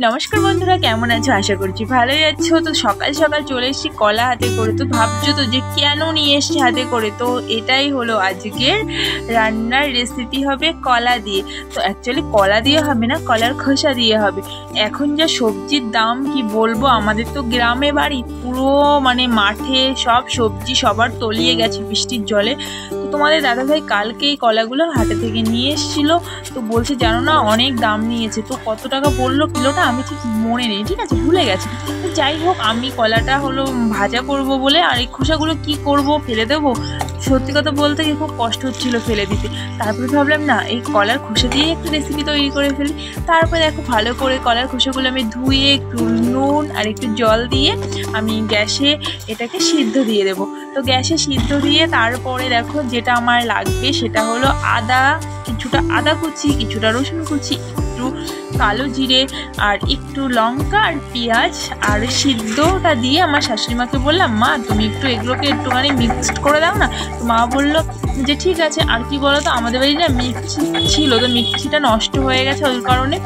নমস্কার বন্ধুরা, কেমন আছো? আশা করছি ভালোই আছো। তো সকাল সকাল চলে এসেছি কলা হাতে করে। তো ভাবছো তো যে কেন নিয়ে এসেছি হাতে করে, তো এটাই হলো আজকের রান্নার রেসিপি, হবে কলা দিয়ে। তো অ্যাকচুয়ালি কলা দিয়ে হবে না, কলার খোসা দিয়ে হবে। এখন যা সবজির দাম কি বলবো, আমাদের তো গ্রামে বাড়ি, পুরো মানে মাঠে সব সবজি সবার তলিয়ে গেছে বৃষ্টির জলে। তো তোমাদের দাদাভাই কালকেই কলাগুলো হাটে থেকে নিয়ে এসেছিলো। তো বলছে জানো না, অনেক দাম নিয়েছে। তো কত টাকা বললো কিলোটা আমি ঠিক মনে নেই, ঠিক আছে, ভুলে গেছি। তো যাই হোক, আমি কলাটা হলো ভাজা করব বলে, আর এই খোসাগুলো কি করব, ফেলে দেবো? সত্যি কথা বলতে কি খুব কষ্ট হচ্ছিল ফেলে দিতে। তারপরে ভাবলাম না, এই কলার খোসা দিয়ে একটু রেসিপি তৈরি করে ফেলি। তারপরে দেখো, ভালো করে কলার খোসাগুলো আমি ধুয়ে একটু নুন আর একটু জল দিয়ে আমি গ্যাসে এটাকে সিদ্ধ দিয়ে দেবো। তো গ্যাসে সিদ্ধ দিয়ে তারপরে দেখো যেটা আমার লাগবে সেটা হলো আদা, কিছুটা আদা কুচি, কিছুটা রসুন কুচি, একটু কালো জিরে, আর একটু লঙ্কা আর পেঁয়াজ, আর সিদ্ধটা দিয়ে আমার শাশুড়িমাকে বললাম, মা তুমি একটু এগুলোকে একটুখানি মিক্সড করে দাও না। তো মা বললো যে ঠিক আছে। আর কি বলো তো, আমাদের বাড়ি না মিক্সি ছিল, তো মিক্সিটা নষ্ট হয়ে গেছে, ওই কারণে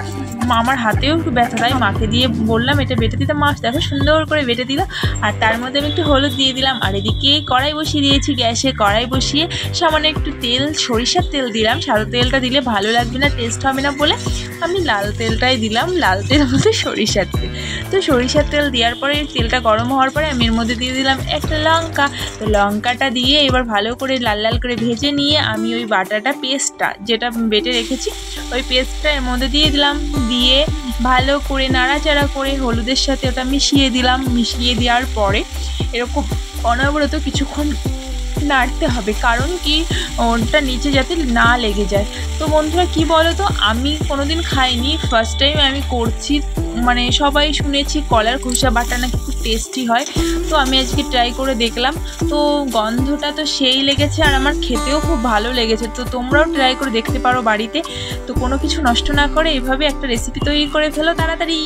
আমার হাতেও একটু ব্যথা, তাই মাকে দিয়ে বললাম এটা বেটে দিতে। মা দেখো সুন্দর করে বেটে দিল। আর তার মধ্যে আমি একটু হলুদ দিয়ে দিলাম। আর এদিকে কড়াই বসিয়ে দিয়েছি, গ্যাসে কড়াই বসিয়ে সামান্য একটু তেল, সরিষার তেল দিলাম। সাদা তেলটা দিলে ভালো লাগবে না, টেস্ট হবে না বলে আমি লাল তেলটাই দিলাম। লাল তেল বলতে সরিষার তেল। তো সরিষার তেল দেওয়ার পরে তেলটা গরম হওয়ার পরে আমি এর মধ্যে দিয়ে দিলাম একটা লঙ্কা। তো লঙ্কাটা দিয়ে এবার ভালো করে লাল লাল করে ভেজে নিয়ে আমি ওই বাটাটা, পেস্টটা যেটা বেটে রেখেছি, ওই পেস্টটা এর মধ্যে দিয়ে দিলাম। দিয়ে ভালো করে নাড়াচাড়া করে হলুদের সাথে ওটা মিশিয়ে দিলাম। মিশিয়ে দেওয়ার পরে এরকম অনবরত কিছুক্ষণ নাড়তে হবে, কারণ কি ওটা নিচে যাতে না লেগে যায়। তো বন্ধুরা কি বলো তো, আমি কোনোদিন খাইনি, ফার্স্ট টাইম আমি করছি। মানে সবাই শুনেছি কলার খোসা বাটা নাকি খুব টেস্টি হয়, তো আমি আজকে ট্রাই করে দেখলাম। তো গন্ধটা তো সেই লেগেছে, আর আমার খেতেও খুব ভালো লেগেছে। তো তোমরাও ট্রাই করে দেখতে পারো বাড়িতে। তো কোনো কিছু নষ্ট না করে এভাবে একটা রেসিপি তৈরি করে ফেলো তাড়াতাড়ি।